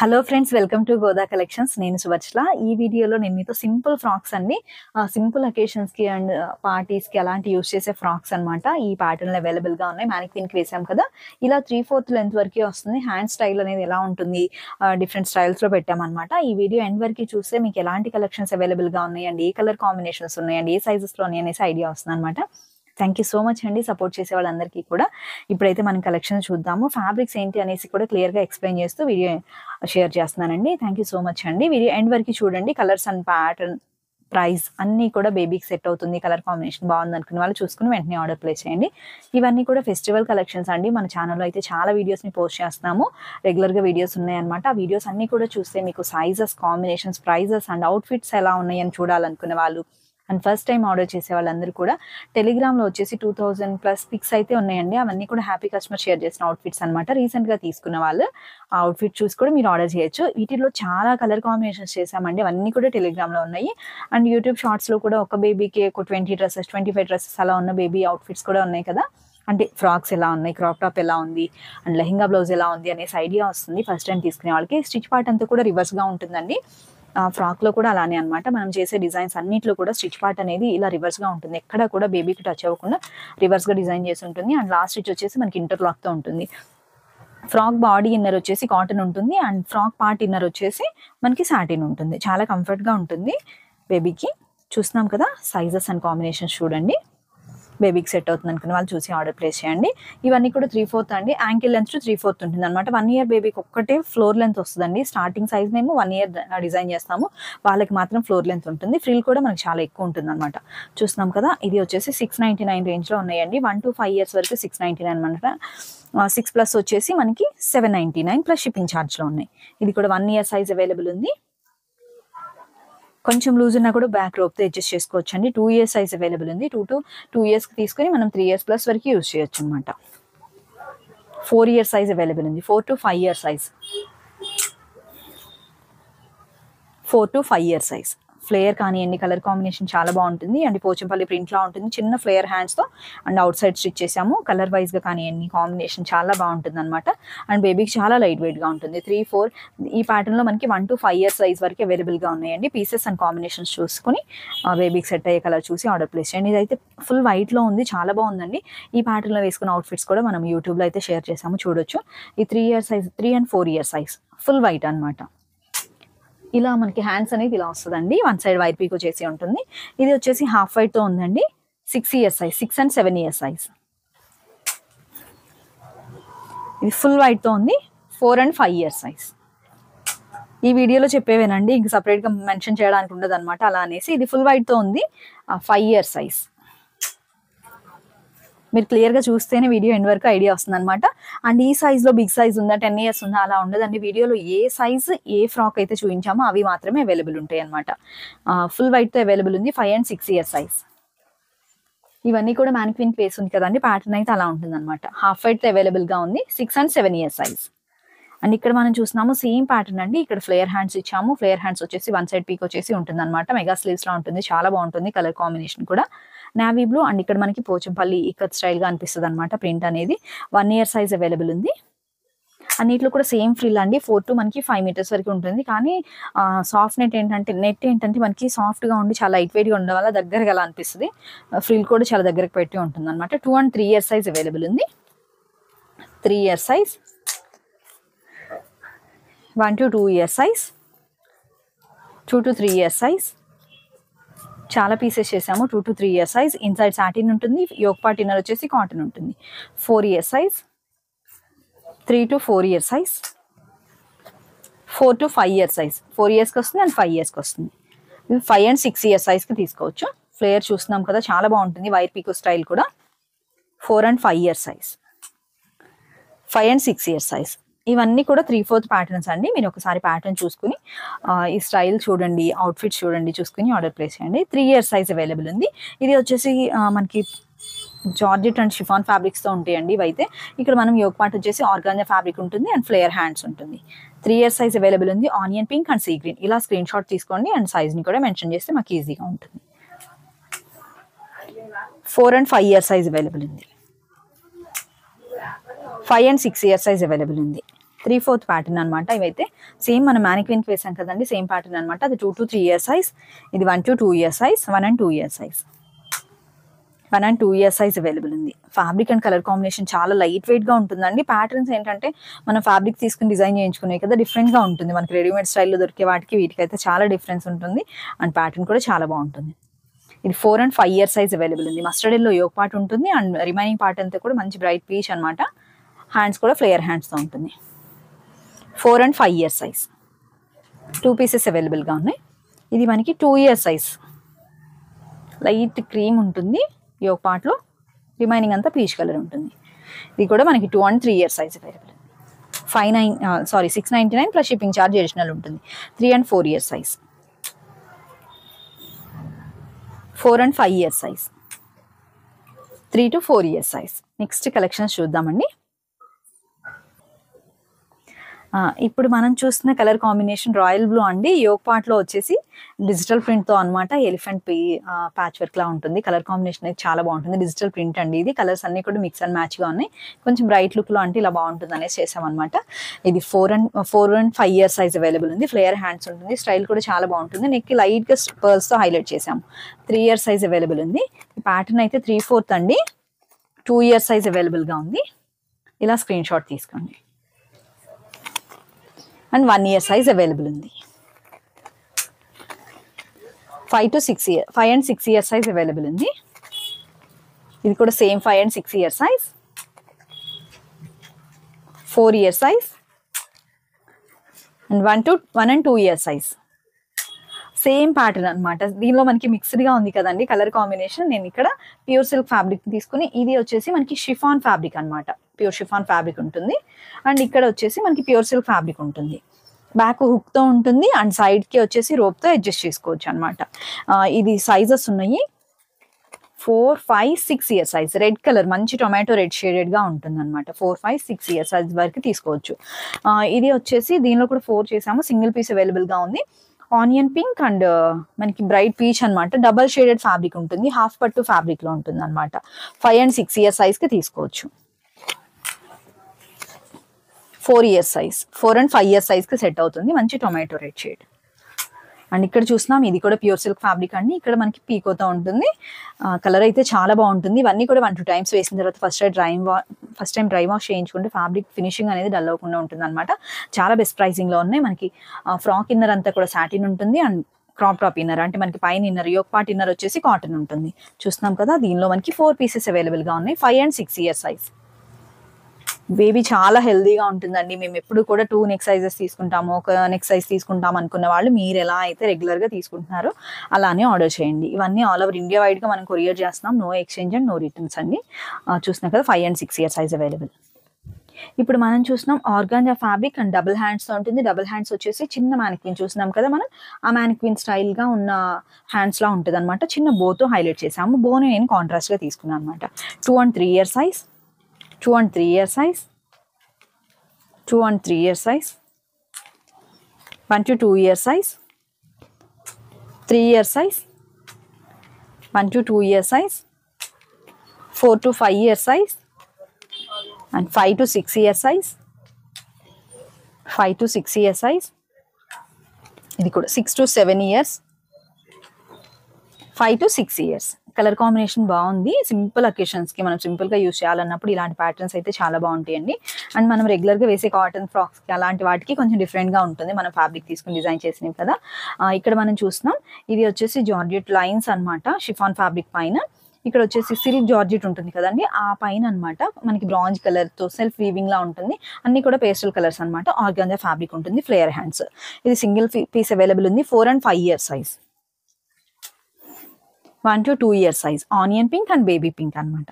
Hello friends, welcome to Goda collections. నేను సువర్చల. ఈ వీడియోలో నేను మీతో సింపుల్ ఫ్రాక్స్ అండి, సింపుల్ అకేషన్స్కి అండ్ పార్టీస్కి అలాంటి యూస్ చేసే ఫ్రాక్స్ అనమాట. ఈ ప్యాటర్న్లో అవైలబుల్గా ఉన్నాయి. మ్యానిక్విన్కి వేసాం కదా, ఇలా 3/4 లెంత్ వరకు వస్తుంది. హ్యాండ్ స్టైల్ అనేది ఎలా ఉంటుంది, డిఫరెంట్ స్టైల్స్లో పెట్టామన్నమాట. ఈ వీడియో ఎండ్ వరకు చూస్తే మీకు ఎలాంటి కలెక్షన్స్ అవైలబుల్గా ఉన్నాయండి, ఏ కలర్ కాంబినేషన్స్ ఉన్నాయండి, ఏ సైజెస్లో ఉన్నాయి అనేసి ఐడియా వస్తుంది అనమాట. థ్యాంక్ యూ సో మచ్ అండి సపోర్ట్ చేసే వాళ్ళందరికీ కూడా. ఇప్పుడైతే మనం కలెక్షన్ చూద్దాము. ఫ్యాబ్రిక్స్ ఏంటి అనేసి కూడా క్లియర్గా ఎక్స్ప్లెయిన్ చేస్తూ వీడియో షేర్ చేస్తున్నానండి. థ్యాంక్ యూ సో మచ్ అండి. వీడియో ఎండ్ వరకు చూడండి. కలర్స్ అండ్ ప్యాటర్న్, ప్రైస్ అన్నీ కూడా బేబీకి సెట్ అవుతుంది. కలర్ కాంబినేషన్ బాగుంది అనుకునే వాళ్ళు చూసుకుని వెంటనే ఆర్డర్ ప్లేస్ చేయండి. ఇవన్నీ కూడా ఫెస్టివల్ కలెక్షన్స్ అండి. మన ఛానల్లో అయితే చాలా వీడియోస్ని పోస్ట్ చేస్తున్నాము. రెగ్యులర్గా వీడియోస్ ఉన్నాయన్నమాట. ఆ వీడియోస్ అన్నీ కూడా చూస్తే మీకు sizes, combinations, prices and outfits ఎలా ఉన్నాయని చూడాలనుకునే వాళ్ళు అండ్ ఫస్ట్ టైం ఆర్డర్ చేసే వాళ్ళందరూ కూడా టెలిగ్రామ్లో వచ్చేసి 2000+ పిక్స్ అయితే ఉన్నాయండి. అవన్నీ కూడా హ్యాపీ కస్టమర్ షేర్ చేసిన అవుట్ఫిట్స్ అనమాట. రీసెంట్గా తీసుకున్న వాళ్ళు ఆ అవుట్ఫిట్ చూసి కూడా మీరు ఆర్డర్ చేయొచ్చు. వీటిలో చాలా కలర్ కాంబినేషన్స్ చేసామండి. అవన్నీ కూడా టెలిగ్రామ్లో ఉన్నాయి. అండ్ యూట్యూబ్ షార్ట్స్లో కూడా ఒక బేబీకి ఒక 20 డ్రెస్సెస్, 25 డ్రెస్సెస్ అలా ఉన్న బేబీ అవుట్ఫిట్స్ కూడా ఉన్నాయి కదా. అంటే ఫ్రాక్స్ ఎలా ఉన్నాయి, క్రాప్ టాప్ ఎలా ఉంది అండ్ లెహంగా బ్లౌజ్ ఎలా ఉంది అనేసి ఐడియా వస్తుంది ఫస్ట్ టైం తీసుకునే వాళ్ళకి. స్టిచ్ పార్ట్ అంతా కూడా రివర్స్గా ఉంటుందండి. ఫ్రాక్లో కూడా అలానే అనమాట. మనం చేసే డిజైన్స్ అన్నిట్లో కూడా స్టిచ్ పార్ట్ అనేది ఇలా రివర్స్గా ఉంటుంది. ఎక్కడ కూడా బేబీకి టచ్ అవ్వకుండా రివర్స్గా డిజైన్ చేసి ఉంటుంది. అండ్ లాస్ట్ స్టిచ్ వచ్చేసి మనకి ఇంటర్లాక్తో ఉంటుంది. ఫ్రాక్ బాడీ ఇన్నర్ వచ్చేసి కాటన్ ఉంటుంది అండ్ ఫ్రాక్ పార్ట్ ఇన్నర్ వచ్చేసి మనకి సాటిన్ ఉంటుంది. చాలా కంఫర్ట్గా ఉంటుంది బేబీకి. చూస్తున్నాం కదా, సైజెస్ అండ్ కాంబినేషన్స్ చూడండి. బేబీకి సెట్ అవుతుంది అనుకుని వాళ్ళు చూసి ఆర్డర్ ప్లేస్ చేయండి. ఇవన్నీ కూడా 3/4 అండి. యాంకిల్ లెంత్ 3/4 ఉంటుంది అనమాట. 1 ఇయర్ బేబీకి ఒక్కటే ఫ్లోర్ లెంత్ వస్తుందండి. స్టార్టింగ్ సైజ్ మేము 1 ఇయర్ డిజైన్ చేస్తాము. వాళ్ళకి మాత్రం ఫ్లోర్ లెంత్ ఉంటుంది. ఫ్రిల్ కూడా మనకి చాలా ఎక్కువ ఉంటుంది అనమాట. చూస్తున్నాం కదా, ఇది వచ్చేసి 699 రేంజ్లో ఉన్నాయండి. 1 to 5 years వరకు 699 అనమాట. 6+ వచ్చేసి మనకి 799 ప్లస్ షిప్పింగ్ ఛార్జ్లో ఉన్నాయి. ఇది కూడా 1 ఇయర్ సైజ్ అవైలబుల్ ఉంది. కొంచెం లూజ్ ఉన్నా కూడా బ్యాక్ రోప్తో అడ్జస్ట్ చేసుకోవచ్చు అండి. 2 years సైజ్ అవైలబుల్ ఉంది. 2 yearsకి తీసుకొని మనం 3 years+ వరకు యూజ్ చేయొచ్చు అనమాట. 4 year సైజ్ అవైలబుల్ ఉంది. 4 to 5 year size, 4 to 5 year size. Flare కానివ్వండి, కలర్ కాంబినేషన్ చాలా బాగుంటుంది. అండ్ పోచంపల్లి ప్రింట్లా ఉంటుంది. చిన్న ఫ్లేయర్ హ్యాండ్స్తో అండ్ అవుట్ సైడ్ స్టిచ్ చేసాము. కలర్ వైజ్గా కానివ్వండి, కాంబినేషన్ చాలా బాగుంటుంది అనమాట. అండ్ బేబీకి చాలా లైట్ వెయిట్గా ఉంటుంది. 3-4 ఈ ప్యాటర్న్లో మనకి 1 to 5 year సైజ్ వరకు అవైలబుల్గా ఉన్నాయండి. పీసెస్ అండ్ కాంబినేషన్స్ చూసుకుని బేబీకి సెట్ అయ్యే కలర్ చూసి ఆర్డర్ ప్లేస్ చేయండి. ఇదైతే ఫుల్ వైట్లో ఉంది, చాలా బాగుందండి. ఈ ప్యాటర్న్లో వేసుకున్న అవుట్ఫిట్స్ కూడా మనం యూట్యూబ్లో అయితే షేర్ చేసాము, చూడొచ్చు. ఈ 3 year size, 3 and 4 year size full white అనమాట. ఇలా మనకి హ్యాండ్స్ అనేది ఇలా వస్తుందండి. 1 side వైర్ పీకో చేసి ఉంటుంది. ఇది వచ్చేసి హాఫ్ వైట్తో ఉందండి. 6 year size, 6 and 7 year size. ఇది ఫుల్ వైట్తో ఉంది. 4 and 5 year సైజ్. ఈ వీడియోలో చెప్పేవేనండి, ఇంక సపరేట్గా మెన్షన్ చేయడానికి ఉండదు అనమాట. అలా అనేసి ఇది ఫుల్ వైట్తో ఉంది. 5 year సైజ్. మీరు క్లియర్గా చూస్తేనే వీడియో ఎండ్ వరకు ఐడియా వస్తుంది అనమాట. అండ్ ఈ సైజ్లో బిగ్ సైజ్ ఉందా, 10 years ఉందా అలా ఉండదండి. వీడియోలో ఏ సైజ్, ఏ ఫ్రాక్ అయితే చూపించామో అవి మాత్రమే అవైలబుల్ ఉంటాయి అనమాట. ఫుల్ వైట్తో అవైలబుల్ ఉంది. 5 and 6 year సైజ్. ఇవన్నీ కూడా మ్యానిక్విన్ ఫేస్ ఉంది కదండి, ప్యాటర్న్ అయితే అలా ఉంటుంది అనమాట. హాఫ్ వైట్తో అవైలబుల్గా ఉంది. 6 and 7 year సైజ్. అండ్ ఇక్కడ మనం చూస్తున్నాము సేమ్ ప్యాటర్న్ అండి. ఇక్కడ ఫ్లేయర్ హ్యాండ్స్ ఇచ్చాము. ఫ్లేయర్ హ్యాండ్స్ వచ్చేసి 1 side పీక్ వచ్చేసి ఉంటుంది అనమాట. మెగా స్లీవ్స్లో ఉంటుంది. చాలా బాగుంటుంది. కలర్ కాంబినేషన్ కూడా నావీ బ్లూ. అండ్ ఇక్కడ మనకి పోచంపల్లి ఇక్కత్ స్టైల్గా అనిపిస్తుంది అనమాట. ప్రింట్ అనేది 1 year సైజ్ అవైలబుల్ ఉంది. అన్నిట్లో కూడా సేమ్ ఫ్రిల్ అండి. 4 to మనకి 5 meters వరకు ఉంటుంది. కానీ సాఫ్ట్ నెట్ ఏంటంటే మనకి సాఫ్ట్గా ఉండి చాలా లైట్ వెయిట్గా ఉండడం వల్ల దగ్గరగా అలా అనిపిస్తుంది. ఫ్రిల్ కూడా చాలా దగ్గరకు పెట్టి ఉంటుంది అనమాట. 2 and 3 year సైజ్ అవైలబుల్ ఉంది. 3 year size, 1 to 2 year size, 2 to 3 year size. చాలా పీసెస్ చేసాము. 2 to 3 year size. Inside satin ఉంటుంది. యోక్ పార్ట్ ఇన్నర్ వచ్చేసి కాటన్ ఉంటుంది. 4 year size, 3 to 4 year size, 4 to 5 year size. 4 yearsకి వస్తుంది అండ్ 5 yearsకి వస్తుంది. 5 and 6 year సైజ్కి తీసుకోవచ్చు. Flayer చూస్తున్నాం కదా, చాలా బాగుంటుంది. వైర్ పీకో స్టైల్ కూడా. 4 and 5 year size, 5 and 6 year size. ఇవన్నీ కూడా 3/4 ప్యాటర్న్స్ అండి. మీరు ఒకసారి ప్యాటర్న్ చూసుకుని ఈ స్టైల్ చూడండి, అవుట్ఫిట్ చూడండి, చూసుకుని ఆర్డర్ ప్లేస్ చేయండి. 3 year సైజ్ అవైలబుల్ ఉంది. ఇది వచ్చేసి మనకి జార్జెట్ అండ్ షిఫాన్ ఫ్యాబ్రిక్స్తో ఉంటాయండి. ఇవైతే ఇక్కడ మనం యోక్ పార్ట్ వచ్చేసి ఆర్గాంజా ఫ్యాబ్రిక్ ఉంటుంది అండ్ ఫ్లేయర్ హ్యాండ్స్ ఉంటుంది. 3 year సైజ్ అవైలబుల్ ఉంది. Onion pink and sea green. ఇలా స్క్రీన్ షాట్ తీసుకోండి అండ్ సైజ్ని కూడా మెన్షన్ చేస్తే మాకు ఈజీగా ఉంటుంది. 4 and 5 year సైజ్ అవైలబుల్ ఉంది. 5 and 6 year సైజ్ అవైలబుల్ ఉంది. 3/4 ప్యాటర్న్ అనమాట. ఇవైతే సేమ్ మనం మ్యానిక్విన్కి వేసాం కదండి, సేమ్ ప్యాటర్న్ అనమాట. అది 2 to 3 ఇయర్ సైజ్. ఇది 1 to 2 year size, 1 and 2 year size. 1 and 2 year size available ఉంది. ఫ్యాబ్రిక్ అండ్ కలర్ కాంబినేషన్ చాలా లైట్ వెయిట్ గా ఉంటుందండి. ప్యాటర్న్స్ ఏంటంటే మనం ఫ్యాబ్రిక్ తీసుకుని డిజైన్ చేయించుకునే కదా, డిఫరెంట్ గా ఉంటుంది. మనకి రెడీమేడ్ స్టైల్లో దొరికే వాటికి వీటికైతే చాలా డిఫరెన్స్ ఉంటుంది. అండ్ ప్యాటర్న్ కూడా చాలా బాగుంటుంది. ఇది 4 and 5 ఇయర్ సైజ్ అవైలబుల్ ఉంది. మస్టర్డ్ ఎల్లో యోక్ పార్ట్ ఉంటుంది అండ్ రిమైనింగ్ పార్ట్ అంతా కూడా మంచి బ్రైట్ పీచ్ అనమాట. హ్యాండ్స్ కూడా ఫ్లేయర్ హ్యాండ్స్తో ఉంటుంది. 4 and 5 ఇయర్ సైజ్. 2 పీసెస్ అవైలబుల్గా ఉన్నాయి. ఇది మనకి 2 ఇయర్ సైజ్. లైట్ క్రీమ్ ఉంటుంది యోక్ పార్ట్లో, రిమైనింగ్ అంతా పీచ్ కలర్ ఉంటుంది. ఇది కూడా మనకి 2 and 3 year size available. 699 plus shipping charge additional ఉంటుంది. 3 and 4 year size. 4 and 5 year size. 3 to 4 year size. Next collections చూద్దామండి. ఇప్పుడు మనం చూస్తున్న కలర్ కాంబినేషన్ రాయల్ బ్లూ అండి. యోక్ పార్ట్లో వచ్చేసి డిజిటల్ ప్రింట్తో అనమాట. ఎలిఫెంట్ ప్యాచ్ వర్క్ లా ఉంటుంది. కలర్ కాంబినేషన్ అయితే చాలా బాగుంటుంది. డిజిటల్ ప్రింట్ అండి ఇది. కలర్స్ అన్ని కూడా మిక్స్ అండ్ మ్యాచ్గా ఉన్నాయి. కొంచెం బ్రైట్ లుక్లో అంటే ఇలా బాగుంటుంది అనేసి చేసామన్నమాట. ఇది 4 and 5 ఇయర్ సైజ్ అవైలబుల్ ఉంది. ఫ్లేయర్ హ్యాండ్స్ ఉంటుంది. స్టైల్ కూడా చాలా బాగుంటుంది. నెక్కి లైట్గా పర్ల్స్తో హైలైట్ చేసాము. 3 ఇయర్ సైజ్ అవైలబుల్ ఉంది. ఈ ప్యాటర్న్ అయితే 3/4 అండి. 2 ఇయర్ సైజ్ అవైలబుల్గా ఉంది. ఇలా స్క్రీన్ షాట్ తీసుకోండి. అండ్ 1 ఇయర్ సైజ్ అవైలబుల్ ఉంది. 5 and 6 ఇయర్ సైజ్ అవైలబుల్ ఉంది. ఇది కూడా same 5 and 6 year size. 4 year size and 1 and 2 year size. Same pattern అనమాట. దీనిలో మనకి మిక్స్డ్గా ఉంది కదండి కలర్ కాంబినేషన్. నేను ఇక్కడ ప్యూర్ సిల్క్ ఫ్యాబ్రిక్ తీసుకుని, ఇది వచ్చేసి మనకి షిఫాన్ ఫ్యాబ్రిక్ అనమాట. ప్యూర్ షిఫాన్ ఫ్యాబ్రిక్ ఉంటుంది. అండ్ ఇక్కడ వచ్చేసి మనకి ప్యూర్ సిల్క్ ఫ్యాబ్రిక్ ఉంటుంది. బ్యాక్ హుక్తో ఉంటుంది అండ్ సైడ్కి వచ్చేసి రోప్తో అడ్జస్ట్ చేసుకోవచ్చు అనమాట. ఇది సైజెస్ ఉన్నాయి. 4, 5, 6 ఇయర్ సైజ్. రెడ్ కలర్ మంచి టొమాటో రెడ్ షేడెడ్గా ఉంటుంది అనమాట. 4, 5, 6 ఇయర్ సైజ్ వరకు తీసుకోవచ్చు. ఇది వచ్చేసి దీనిలో కూడా 4 చేసాము. సింగిల్ పీస్ అవైలబుల్గా ఉంది. ఆనియన్ పింక్ అండ్ మనకి బ్రైట్ పీచ్ అనమాట. డబల్ షేడెడ్ ఫ్యాబ్రిక్ ఉంటుంది. హాఫ్ పట్టు ఫ్యాబ్రిక్ లో ఉంటుంది అనమాట. 5 and 6 ఇయర్ సైజ్ కి తీసుకోవచ్చు. 4 year size. 4 and 5 year size కి సెట్ అవుతుంది. మంచి టొమాటో రెడ్ షేడ్. అండ్ ఇక్కడ చూస్తున్నాం ఇది కూడా ప్యూర్ సిల్క్ ఫ్యాబ్రిక్ అండి. ఇక్కడ మనకి పీకోతో ఉంటుంది. కలర్ అయితే చాలా బాగుంటుంది. ఇవన్నీ కూడా 1-2 టైమ్స్ వేసిన తర్వాత ఫస్ట్ టైం డ్రై వాష్ చేయించుకుంటే ఫ్యాబ్రిక్ ఫినిషింగ్ అనేది డల్ అవ్వకుండా ఉంటుంది అనమాట. చాలా బెస్ట్ ప్రైసింగ్లో ఉన్నాయి. మనకి ఫ్రాక్ ఇన్నర్ అంతా కూడా సాటిన్ ఉంటుంది అండ్ క్రాప్ టాప్ ఇన్నర్ అంటే మనకి పైన ఇన్నర్ యోక్ పార్ట్ ఇన్నర్ వచ్చేసి కాటన్ ఉంటుంది. చూస్తున్నాం కదా, దీనిలో మనకి 4 పీసెస్ అవైలబుల్గా ఉన్నాయి. 5 and 6 ఇయర్ సైజ్. బేబీ చాలా హెల్దీగా ఉంటుందండి. మేము ఎప్పుడు కూడా 2 నెక్ సైజెస్ తీసుకుంటాము, ఒక నెక్ సైజ్ తీసుకుంటాం అనుకున్న వాళ్ళు మీరు ఎలా అయితే రెగ్యులర్గా తీసుకుంటున్నారో అలానే ఆర్డర్ చేయండి. ఇవన్నీ ఆల్ ఓవర్ ఇండియా వైడ్గా మనం కొరియర్ చేస్తున్నాం. No exchange and no returns అండి. చూస్తున్నాం కదా 5 and 6 ఇయర్ సైజ్ అవైలబుల్. ఇప్పుడు మనం చూస్తున్నాం ఆర్గాంజా ఫ్యాబ్రిక్ అండ్ డబుల్ హ్యాండ్స్తో ఉంటుంది. డబుల్ హ్యాండ్స్ వచ్చేసి చిన్న మ్యానిక్విన్ చూస్తున్నాం కదా మనం. ఆ మ్యానిక్విన్ స్టైల్గా ఉన్న హ్యాండ్స్లా ఉంటుంది అనమాట. చిన్న బోతో హైలైట్ చేసాము. బోని నేను కాంట్రాస్ట్గా తీసుకున్నాను అనమాట. 2 and 3 year size. 2 and 3 year size. 2 and 3 year size. 1 to 2 year size. 3 year size. 1 to 2 year size. 4 to 5 year size. And 5 to 6 year size. 5 to 6 year size. ఇది కూడా 6 to 7 years. 5 to 6 years. Colour combination బాగుంది. Simple అకేషన్స్కి మనం సింపుల్గా use చేయాలన్నప్పుడు ఇలాంటి patterns అయితే చాలా బాగుంటాయండి. And మనం రెగ్యులర్గా వేసే కాటన్ ఫ్రాక్స్కి అలాంటి వాటికి కొంచెం డిఫరెంట్గా ఉంటుంది. మనం ఫ్యాబ్రిక్ తీసుకుని డిజైన్ చేసినవి కదా. ఇక్కడ మనం చూస్తున్నాం ఇది వచ్చేసి జార్జెట్ లైన్స్ అనమాట. షిఫాన్ ఫ్యాబ్రిక్ పైన ఇక్కడ వచ్చేసి సిల్క్ జార్జెట్ ఉంటుంది కదండి, ఆ పైన అనమాట మనకి బ్రాంజ్ కలర్తో సెల్ఫ్ వీవింగ్ లా ఉంటుంది. అన్ని కూడా పేస్టల్ కలర్స్ అనమాట. ఆర్గాంజా ఫ్యాబ్రిక్ ఉంటుంది. Flayer hands. ఇది సింగిల్ పీస్ అవైలబుల్ ఉంది. 4 and 5 year size. 1 to 2 year size. Onion pink and baby pink అనమాట.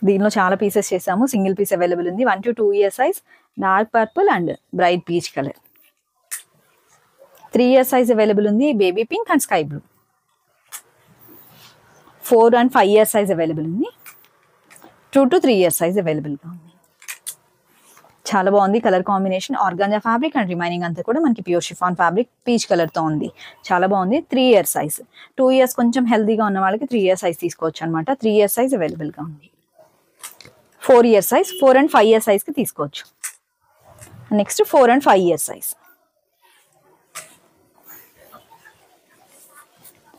దీనిలో చాలా పీసెస్ చేసాము. సింగిల్ పీస్ అవైలబుల్ ఉంది. 1 to 2 year size. Dark purple and bright peach colour. 3 year size available ఉంది. Baby pink and sky blue. 4 and 5 year size available ఉంది. 2 to 3 year size అవైలబుల్గా ఉంది. చాలా బాగుంది colour combination. Organza fabric and remaining అంతా కూడా మనకి ప్యూర్ షిఫాన్ ఫ్యాబ్రిక్ పీచ్ కలర్తో ఉంది. చాలా బాగుంది. 3 ఇయర్ సైజ్. 2 ఇయర్స్ కొంచెం హెల్దీగా ఉన్న వాళ్ళకి 3 ఇయర్ సైజ్ తీసుకోవచ్చు అనమాట. 3 ఇయర్ సైజ్ అవైలబుల్గా ఉంది. 4 ఇయర్ సైజ్. 4 and 5 ఇయర్ సైజ్కి తీసుకోవచ్చు. Next 4 and 5 year size.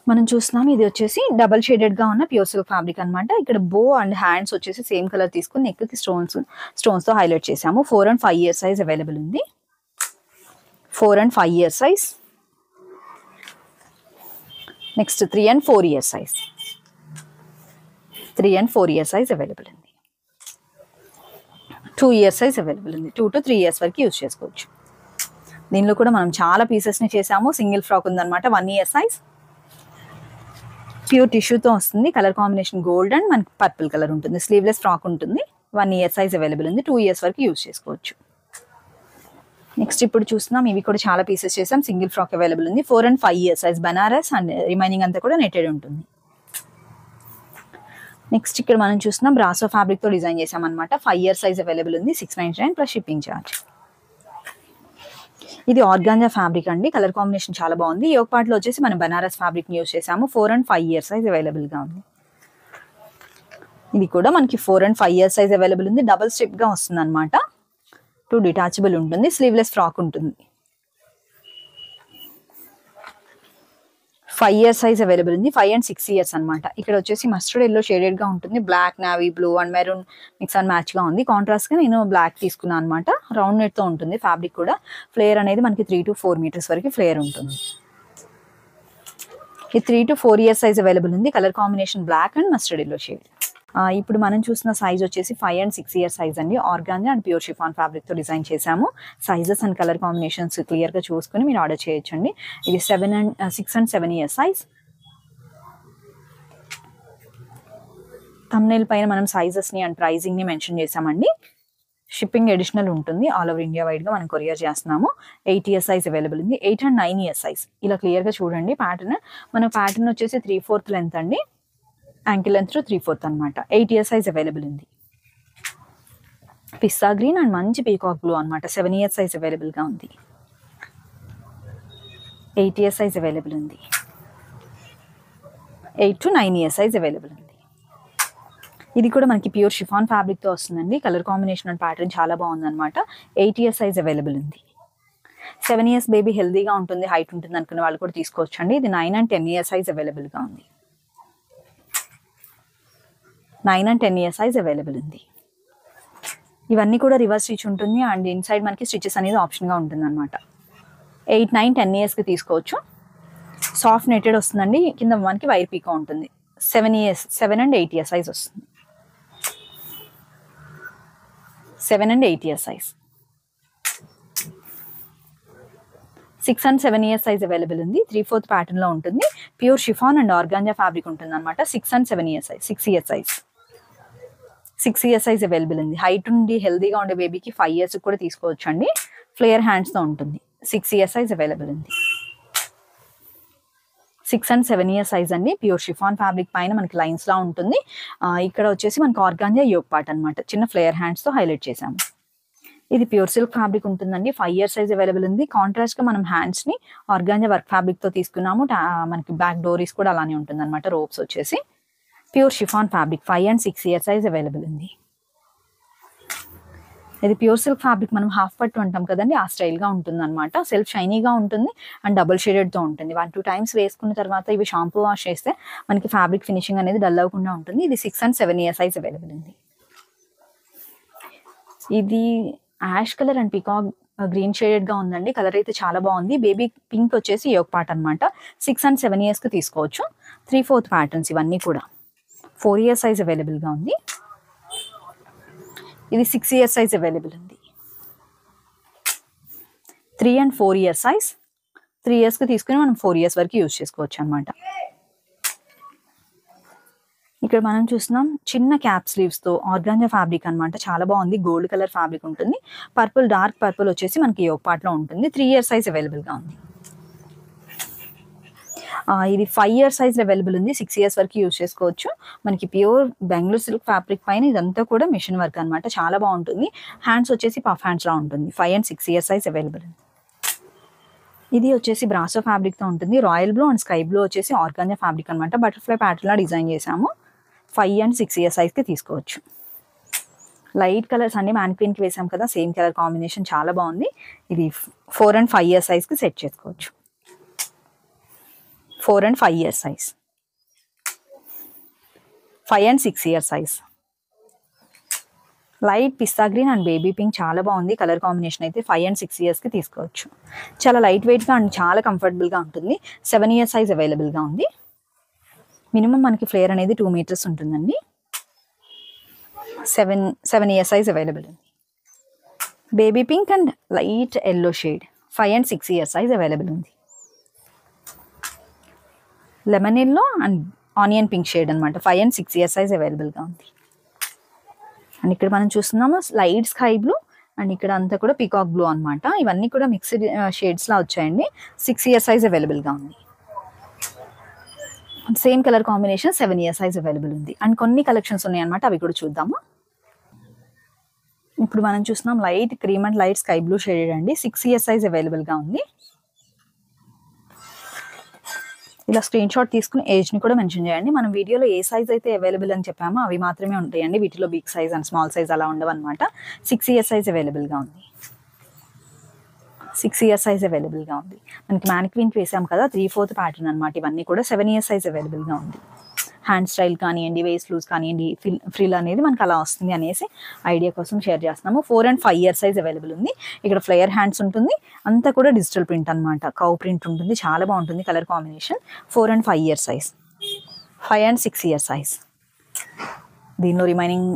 మనం చూస్తున్నాం ఇది వచ్చేసి డబల్ షేడెడ్ గా ఉన్న ప్యూర్ సిల్క్ ఫ్యాబ్రిక్ అనమాట. ఇక్కడ బో అండ్ హ్యాండ్స్ వచ్చేసి సేమ్ కలర్ తీసుకుని నెక్ కి స్టోన్స్ తో హైలైట్ చేసాము. 4 and 5 ఇయర్ సైజ్ అవైలబుల్ ఉంది. 4 and 5 year size. Next 3 and 4 year size. 3 and 4 year size available ఉంది. 2 ఇయర్ సైజ్ అవైలబుల్ ఉంది. 2 to 3 ఇయర్స్ వరకు యూజ్ చేసుకోవచ్చు. దీనిలో కూడా మనం చాలా పీసెస్ ని చేసాము. సింగిల్ ఫ్రాక్ ఉందన్నమాట. 1 ఇయర్ సైజ్. ప్యూర్ టిష్యూతో వస్తుంది. కలర్ కాంబినేషన్ గోల్డ్ అండ్ మనకి పర్పుల్ కలర్ ఉంటుంది. స్లీవ్లెస్ ఫ్రాక్ ఉంటుంది. 1 ఇయర్ సైజ్ అవైలబుల్ ఉంది. 2 ఇయర్స్ వరకు యూజ్ చేసుకోవచ్చు. నెక్స్ట్ ఇప్పుడు చూస్తున్నాం ఇవి కూడా చాలా పీసెస్ చేసాం. సింగిల్ ఫ్రాక్ అవైలబుల్ ఉంది. 4 and 5 year size Banaras and remaining అంతా కూడా నెటెడ్ ఉంటుంది. నెక్స్ట్ ఇక్కడ మనం చూస్తున్నాం బ్రాసో ఫ్యాబ్రిక్ తో డిజైన్ చేసాం అనమాట. 5 ఇయర్ సైజ్ అవైలబుల్ ఉంది. 699 ప్లస్ షిప్పింగ్ ఛార్జ్. ఇది ఆర్గాంజా ఫ్యాబ్రిక్ అండి. కలర్ కాంబినేషన్ చాలా బాగుంది. యోగ్ పార్ట్ లో వచ్చేసి మనం బనారస్ ఫ్యాబ్రిక్ యూజ్ చేసాము. 4 and 5 ఇయర్ సైజ్ అవైలబుల్ గా ఉంది. ఇది కూడా మనకి 4 and 5 ఇయర్ సైజ్ అవైలబుల్ ఉంది. డబుల్ స్టెప్ గా వస్తుంది అనమాట. 2 డిటాచబుల్ ఉంటుంది. స్లీవ్లెస్ ఫ్రాక్ ఉంటుంది. 5 ఇయర్ సైజ్ అవైలబుల్ ఉంది. 5 and 6 ఇయర్స్ అనమాట. ఇక్కడ వచ్చేసి మస్టర్డ్ ఎల్లో షేడెడ్ గా ఉంటుంది. Black, navy blue and maroon mix and match గా ఉంది. కాంట్రాస్ట్ గా నేను బ్లాక్ తీసుకున్నాను అనమాట. రౌండ్ నెట్ తో ఉంటుంది ఫ్యాబ్రిక్ కూడా. ఫ్లేయర్ అనేది మనకి 3 to 4 మీటర్స్ వరకు ఫ్లేయర్ ఉంటుంది. ఈ 3 to 4 ఇయర్ సైజ్ అవైలబుల్ ఉంది. Colour combination black and mustard yellow shade. ఇప్పుడు మనం చూసిన సైజ్ వచ్చేసి 5 and 6 ఇయర్ సైజ్ అండి. Organza and pure chiffon fabric తో డిజైన్ చేసాము. Sizes and colour combinations clear గా చూసుకుని మీరు ఆర్డర్ చేయొచ్చండి. ఇది 6 and 7 ఇయర్ సైజ్. థంబ్నెయిల్ పైన మనం సైజెస్ ని అండ్ ప్రైజింగ్ ని మెన్షన్ చేసామండి. షిప్పింగ్ అడిషనల్ ఉంటుంది. ఆల్ ఓవర్ ఇండియా వైడ్ గా మనం కొరియర్ చేస్తున్నాము. 8 ఇయర్ సైజ్ అవైలబుల్ ఉంది. 8 and 9 ఇయర్ సైజ్. ఇలా క్లియర్ గా చూడండి ప్యాటర్న్. మన ప్యాటర్న్ వచ్చేసి 3/4 లెంత్ అండి. యాంకిల్ లెంత్ 3/4 అనమాట. 8 ఇయర్ సైజ్ అవైలబుల్ ఉంది. పిస్తా గ్రీన్ అండ్ మంచి పీకాక్ బ్లూ అనమాట. 7 ఇయర్ సైజ్ అవైలబుల్ గా ఉంది. 8 ఇయర్ సైజ్ అవైలబుల్ ఉంది. 8 to 9 ఇయర్ సైజ్ అవైలబుల్ ఉంది. ఇది కూడా మనకి ప్యూర్ షిఫాన్ ఫ్యాబ్రిక్ తో వస్తుందండి. కలర్ కాంబినేషన్ అండ్ ప్యాటర్న్ చాలా బాగుంది అనమాట. 8 ఇయర్ సైజ్ అవైలబుల్ ఉంది. 7 ఇయర్స్ బేబీ హెల్దీగా ఉంటుంది, హైట్ ఉంటుంది అనుకునే వాళ్ళు కూడా తీసుకోవచ్చు అండి. ఇది 9 and 10 ఇయర్ సైజ్ అవైలబుల్ గా ఉంది. 9 and 10 ఇయర్ సైజ్ అవైలబుల్ ఉంది. ఇవన్నీ కూడా రివర్స్ స్టిచ్ ఉంటుంది అండ్ ఇన్సైడ్ మనకి స్టిచెస్ అనేది ఆప్షన్ గా ఉంటుంది అనమాట. 8, 9, 10 ఇయర్స్ కి తీసుకోవచ్చు. సాఫ్ట్ నెటెడ్ వస్తుందండి. కింద మనకి వైర్ పీకా ఉంటుంది. 7 and 8 ఇయర్ సైజ్ వస్తుంది. 7 and 8 year size. 6 and 7 year size available ఉంది. 3/4 ప్యాటర్న్ లో ఉంటుంది. Pure chiffon and organza fabric ఉంటుంది అనమాట. 6 and 7 year size. 6 year size. 6 year size available ఉంది. హైట్ ఉండి హెల్దీగా ఉండే బేబీకి 5 ఇయర్స్ కూడా తీసుకోవచ్చు అండి. ఫ్లేయర్ హ్యాండ్స్ తో ఉంటుంది. 6 ఇయర్ సైజ్ అవైలబుల్ ఉంది. 6 and 7 ఇయర్ సైజ్ అండి. ప్యూర్ షిఫాన్ ఫ్యాబ్రిక్ పైన మనకి లైన్స్ లా ఉంటుంది. ఇక్కడ వచ్చేసి మనకి ఆర్గాంజా యోగ్ పార్ట్ అనమాట. చిన్న ఫ్లేయర్ హ్యాండ్స్ తో హైలైట్ చేసాము. ఇది ప్యూర్ సిల్క్ ఫ్యాబ్రిక్ ఉంటుందండి. 5 ఇయర్ సైజ్ అవైలబుల్ ఉంది. కాంట్రాస్ట్ గా మనం హ్యాండ్స్ ని ఆర్గాంజా వర్క్ ఫ్యాబ్రిక్ తో తీసుకున్నాము. మనకి బ్యాక్ డోరీస్ కూడా అలానే ఉంటుంది అనమాట. రోప్స్ వచ్చేసి pure chiffon fabric. 5 and 6 year size available ఉంది. ఇది ప్యూర్ సిల్క్ ఫ్యాబ్రిక్ మనం హాఫ్ పట్టు అంటాం కదండి, ఆ స్టైల్ గా ఉంటుంది అనమాట. సెల్ఫ్ షైనీగా ఉంటుంది అండ్ డబుల్ షేడెడ్ తో ఉంటుంది. 1-2 టైమ్స్ వేసుకున్న తర్వాత ఇవి షాంపూ వాష్ చేస్తే మనకి ఫ్యాబ్రిక్ ఫినిషింగ్ అనేది డల్ అవ్వకుండా ఉంటుంది. ఇది 6 and 7 ఇయర్ సైజ్ అవైలబుల్ ఉంది. ఇది ash colour and peacock green shaded గా ఉందండి. కలర్ అయితే చాలా బాగుంది. బేబీ పింక్ వచ్చేసి యోగ్ పార్ట్ అనమాట. 6 and 7 ఇయర్స్ కి తీసుకోవచ్చు. 3/4 ప్యాటర్న్స్ ఇవన్నీ కూడా. 4 ఇయర్ సైజ్ అవైలబుల్ గా ఉంది. ఇది 6 ఇయర్ సైజ్ అవైలబుల్ ఉంది. 3 and 4 ఇయర్ సైజ్. 3 ఇయర్స్ కి తీసుకుని మనం 4 ఇయర్స్ వరకు యూజ్ చేసుకోవచ్చు అనమాట. ఇక్కడ మనం చూస్తున్నాం చిన్న క్యాప్ స్లీవ్స్ తో ఆర్గాంజా ఫ్యాబ్రిక్ అనమాట. చాలా బాగుంది. గోల్డ్ కలర్ ఫ్యాబ్రిక్ ఉంటుంది. పర్పుల్, డార్క్ పర్పుల్ వచ్చేసి మనకి యోగ్ పార్ట్ లో ఉంటుంది. 3 ఇయర్ సైజ్ అవైలబుల్ గా ఉంది. ఇది 5 ఇయర్ సైజ్ అవైలబుల్ ఉంది. 6 ఇయర్స్ వరకు యూజ్ చేసుకోవచ్చు. మనకి ప్యూర్ బెంగళూరు సిల్క్ ఫ్యాబ్రిక్ పైన ఇదంతా కూడా మిషన్ వర్క్ అనమాట. చాలా బాగుంటుంది. హ్యాండ్స్ వచ్చేసి పఫ్ హ్యాండ్స్ లా ఉంటుంది. 5 and 6 ఇయర్ సైజ్ అవైలబుల్ ఉంది. ఇది వచ్చేసి బ్రాసో ఫ్యాబ్రిక్ తో ఉంటుంది. Royal blue and sky blue వచ్చేసి ఆర్గాంజా ఫ్యాబ్రిక్ అనమాట. బటర్ఫ్లై ప్యాటర్న్ లా డిజైన్ చేసాము. 5 and 6 ఇయర్ సైజ్ కి తీసుకోవచ్చు. లైట్ కలర్స్ అన్ని మ్యానిక్విన్కి వేసాం కదా, సేమ్ కలర్ కాంబినేషన్ చాలా బాగుంది. ఇది 4 and 5 year సైజ్కి సెట్ చేసుకోవచ్చు. 4 and 5 year size, 5 and 6 year size. Light pista green and baby pink చాలా బాగుంది కలర్ కాంబినేషన్. అయితే 5 and 6 yearsకి తీసుకోవచ్చు. చాలా లైట్ వెయిట్గా అండ్ చాలా కంఫర్టబుల్గా ఉంటుంది. 7 year సైజ్ అవైలబుల్గా ఉంది. మినిమం మనకి ఫ్లేర్ అనేది 2 meters ఉంటుందండి. 7 year సైజ్ అవైలబుల్ ఉంది. Baby pink and light yellow shade, 5 and 6 year size available ఉంది. Lemon yellow and onion pink shade అనమాట, 5 and 6 year సైజ్ అవైలబుల్గా ఉంది. అండ్ ఇక్కడ మనం చూస్తున్నాము లైట్ స్కై బ్లూ అండ్ ఇక్కడ అంతా కూడా పీకాక్ బ్లూ అనమాట. ఇవన్నీ కూడా మిక్స్డ్ షేడ్స్లా వచ్చాయండి. 6 year సైజ్ అవైలబుల్గా ఉంది. Same colour combination 7 year size available ఉంది. అండ్ కొన్ని కలెక్షన్స్ ఉన్నాయన్నమాట, అవి కూడా చూద్దాము. ఇప్పుడు మనం చూస్తున్నాం light cream and light sky blue shade అండి. 6 year సైజ్ అవైలబుల్గా ఉంది. ఇలా స్క్రీన్ షాట్ తీసుకుని ఏజ్ని కూడా మెన్షన్ చేయండి. మనం వీడియోలో ఏ సైజ్ అయితే అవైలబుల్ అని చెప్పామో అవి మాత్రమే ఉంటాయండి. వీటిలో big size and small size అలా ఉండవు అనమాట. 6 year సైజ్ అవైలబుల్గా ఉంది. 6 year సైజ్ అవైలబుల్గా ఉంది. మనకి మ్యానిక్విన్కి వేసాం కదా, 3/4 ప్యాటర్న్ అనమాట. ఇవన్నీ కూడా 7 year సైజ్ అవైలబుల్గా ఉంది. హ్యాండ్ స్టైల్ కానివ్వండి, వేస్ట్ లూజ్ కానివ్వండి, ఫ్రిల్ అనేది మనకు అలా వస్తుంది అనేసి ఐడియా కోసం షేర్ చేస్తున్నాము. 4 and 5 year సైజ్ అవైలబుల్ ఉంది. ఇక్కడ ఫ్లేయర్ హ్యాండ్స్ ఉంటుంది. అంతా కూడా డిజిటల్ ప్రింట్ అనమాట, కౌ ప్రింట్ ఉంటుంది. చాలా బాగుంటుంది colour combination. 4 and 5 year size, 5 and 6 year size. దీనిలో రిమైనింగ్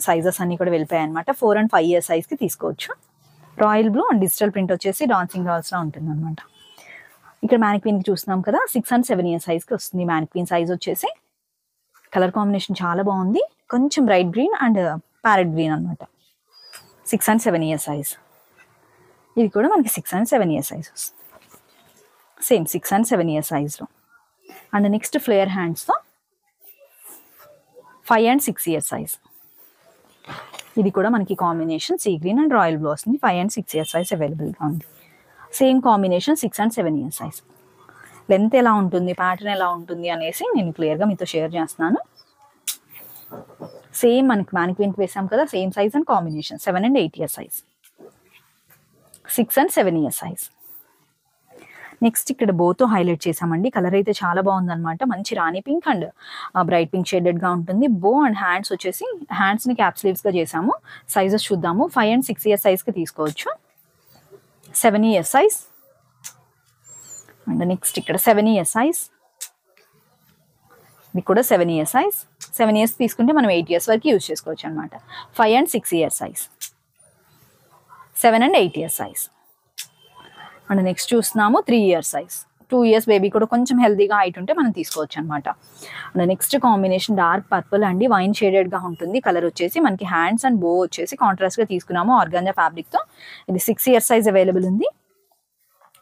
సైజెస్ అన్ని కూడా వెళ్ళిపోయాయి అనమాట. 4 and 5 year సైజ్కి తీసుకోవచ్చు. Royal blue and digital print వచ్చేసి డాన్సింగ్ డాల్స్లా ఉంటుంది అనమాట. ఇక్కడ మ్యానిక్విన్కి చూస్తున్నాం కదా, 6 and 7 year సైజ్కి వస్తుంది. మ్యానిక్విన్ సైజ్ వచ్చేసి కలర్ కాంబినేషన్ చాలా బాగుంది. కొంచెం bright green and parrot green అనమాట. 6 and 7 year సైజ్. ఇది కూడా మనకి 6 and 7 year సైజ్ వస్తుంది. సేమ్ 6 and 7 year సైజ్లో. అండ్ నెక్స్ట్ ఫ్లేయర్ హ్యాండ్స్తో 5 and 6 year సైజ్. ఇది కూడా మనకి combination sea green and royal blue వస్తుంది. 5 and 6 year సైజ్ అవైలబుల్గా ఉంది. Same combination 6 and 7 year size. Length ఎలా ఉంటుంది, ప్యాటర్న్ ఎలా ఉంటుంది అనేసి నేను క్లియర్గా మీతో షేర్ చేస్తున్నాను. సేమ్ మనకి మ్యానిక్విన్కి వేసాం కదా, same size and combination. 7 and 8 year size, 6 and 7 year size. Next ఇక్కడ బోతో హైలైట్ చేసామండి. కలర్ అయితే చాలా బాగుందన్నమాట. మంచి రాణి పింక్ అండ్ బ్రైట్ పింక్ షేడెడ్గా ఉంటుంది. బో అండ్ హ్యాండ్స్ వచ్చేసి హ్యాండ్స్ని క్యాప్ స్లీవ్స్గా చేసాము. సైజెస్ చూద్దాము. 5 and 6 year సైజ్కి తీసుకోవచ్చు. 7 year సైజ్. అండ్ నెక్స్ట్ ఇక్కడ 7 year సైజ్. ఇది కూడా 7 year సైజ్. 7 years తీసుకుంటే మనం 8 years వరకు యూజ్ చేసుకోవచ్చు అనమాట. 5 and 6 year size, 7 and 8 year size. And next చూస్తున్నాము 3 year సైజ్. 2 years బేబీ కూడా కొంచెం హెల్తీగా హైట్ ఉంటే మనం తీసుకోవచ్చు అనమాట. And next combination dark purple అండి, వైన్ షేడెడ్గా ఉంటుంది. కలర్ వచ్చేసి మనకి హ్యాండ్స్ అండ్ బో వచ్చేసి కాంట్రాస్ట్గా తీసుకున్నాము ఆర్గాంజా ఫ్యాబ్రిక్తో. ఇది 6 year సైజ్ అవైలబుల్ ఉంది.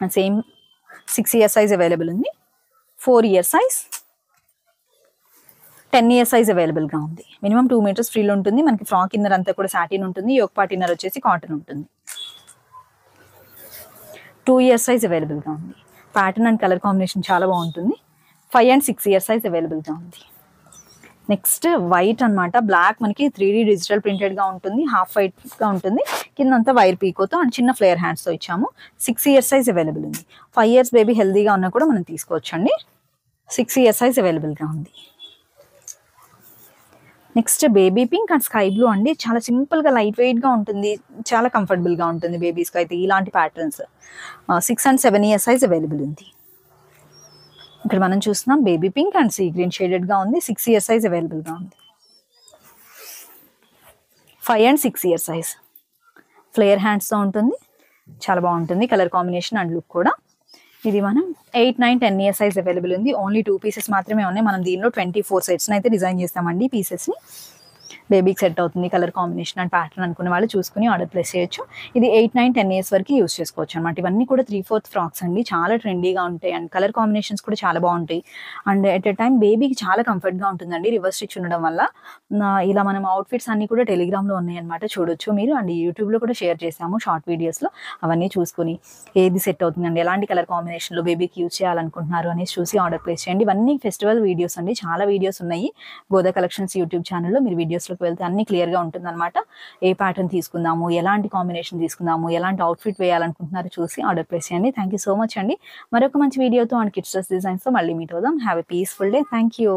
And same 6 year size available ఉంది. 4 year సైజ్, 10 year సైజ్ అవైలబుల్గా ఉంది. మినిమం 2 meters ఫ్రీల్ ఉంటుంది. మనకి ఫ్రాక్ ఇన్నర్ అంతా కూడా సాటిన్ ఉంటుంది. యోక్ పార్ట్ ఇన్నర్ వచ్చేసి కాటన్ ఉంటుంది. 2 year సైజ్ అవైలబుల్గా ఉంది. ప్యాటర్న్ అండ్ కలర్ కాంబినేషన్ చాలా బాగుంటుంది. 5 and 6 year సైజ్ అవైలబుల్గా ఉంది. నెక్స్ట్ వైట్ అనమాట. బ్లాక్ మనకి 3D డిజిటల్ ప్రింటెడ్గా ఉంటుంది. హాఫ్ వైట్గా ఉంటుంది. కిందంతా వైర్ పీకోతో అండ్ చిన్న ఫ్లేయర్ హ్యాండ్స్తో ఇచ్చాము. 6 year సైజ్ అవైలబుల్ ఉంది. 5 years బేబీ హెల్దీగా ఉన్నా కూడా మనం తీసుకోవచ్చు అండి. 6 year సైజ్ అవైలబుల్గా ఉంది. Next baby pink and sky blue అండి. చాలా సింపుల్గా లైట్ వెయిట్గా ఉంటుంది. చాలా కంఫర్టబుల్గా ఉంటుంది బేబీస్కి అయితే ఇలాంటి patterns. 6 and 7 year size available ఉంది. ఇక్కడ మనం చూస్తున్నాం baby pink and sea green షేడెడ్గా ఉంది. 6 year సైజ్ అవైలబుల్గా ఉంది. 5 and 6 year సైజ్. ఫ్లేయర్ హ్యాండ్స్తో ఉంటుంది. చాలా బాగుంటుంది కలర్ కాంబినేషన్ అండ్ లుక్ కూడా. ఇది మనం 8, 9, 10 year సైజ్ అవైలబుల్ ఉంది. ఓన్లీ 2 pieces మాత్రమే ఉన్నాయి. మనం దీనిలో 24 sets అయితే డిజైన్ చేస్తామండి. పీసెస్ని బేబీకి సెట్ అవుతుంది కలర్ కాంబినేషన్ అండ్ ప్యాటర్న్ అనుకునే వాళ్ళు చూసుకుని ఆర్డర్ ప్లేస్ చేయొచ్చు. ఇది 8, 9, 10 years వరకు యూస్ చేసుకోవచ్చు అనమాట. ఇవన్నీ కూడా 3/4 ఫ్రాక్స్ అండి. చాలా ట్రెండీగా ఉంటాయి అండ్ కలర్ కాంబినేషన్స్ కూడా చాలా బాగుంటాయి. అండ్ ఎట్ ఎ టైం బేబీకి చాలా కంఫర్ట్గా ఉంటుందండి రివర్స్ స్టిచ్ ఉండడం వల్ల. ఇలా మనం అవుట్ఫిట్స్ అన్ని కూడా టెలిగ్రామ్లో ఉన్నాయి అనమాట, చూడొచ్చు మీరు. అండ్ యూట్యూబ్లో కూడా షేర్ చేసాము షార్ట్ వీడియోస్లో. అవన్నీ చూసుకుని ఏది సెట్ అవుతుందండి, ఎలాంటి కలర్ కాంబినేషన్లో బేబీకి యూజ్ చేయాలనుకుంటున్నారు అనేసి చూసి ఆర్డర్ ప్లేస్ చేయండి. ఇవన్నీ ఫెస్టివల్ వీడియోస్ అండి. చాలా వీడియోస్ ఉన్నాయి గోదా కలెక్షన్స్ యూట్యూబ్ ఛానల్లో. మీరు వీడియోస్లో లోకి వెళ్తే అన్ని క్లియర్గా ఉంటుంది అనమాట. ఏ ప్యాటర్న్ తీసుకుందాము, ఎలాంటి కాంబినేషన్ తీసుకుందాము, ఎలాంటి అవుట్ఫిట్ వేయాలనుకుంటున్నారో చూసి ఆర్డర్ ప్లేస్ చేయండి. థ్యాంక్ యూ సో మచ్ అండి. మరొక మంచి వీడియోతో అండ్ కిడ్స్ డ్రెస్ డిజైన్స్తో మళ్ళీ మీట్ అవుదాం. Have a peaceful day. Thank you.